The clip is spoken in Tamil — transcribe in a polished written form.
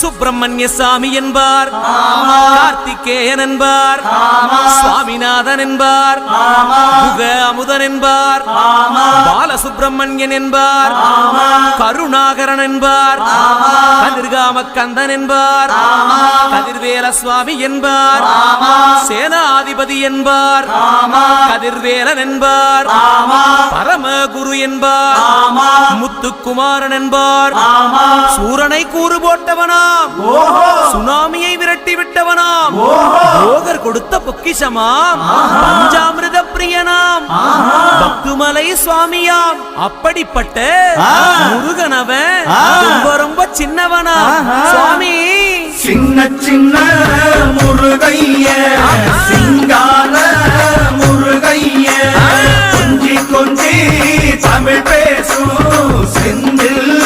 சுப்பிரமணிய சாமி என்பார், கார்த்திகேயன் என்பார், சுவாமிநாதன் என்பார், முக அமுதன் என்பார், பாலசுப்பிரமணியன் என்பார், கருணாகரன் என்பார், கதிர்காம கந்தன் என்பார், கதிர்வேல சுவாமி என்பார், சேனாதிபதி என்பார், கதிர்வேலன் என்பார், பரமகுரு என்பார், முத்துக்குமாரன் என்பார், சூரனை கூறு போட்டவனாம், சுனாமியை விரட்டி விட்டவனாம், போகர் கொடுத்த பொக்கிஷமாம், பஞ்சாமிர்த பிரியனாம், பக்துமலை சுவாமியாம். அப்படிப்பட்ட முருகனவன் ரொம்ப ரொம்ப சின்னவனா சுவாமி. சின்ன சின்ன முருகைய சிங்கார முருகைய கொஞ்சி கொஞ்சி தமிழ் பேசும் செந்தில்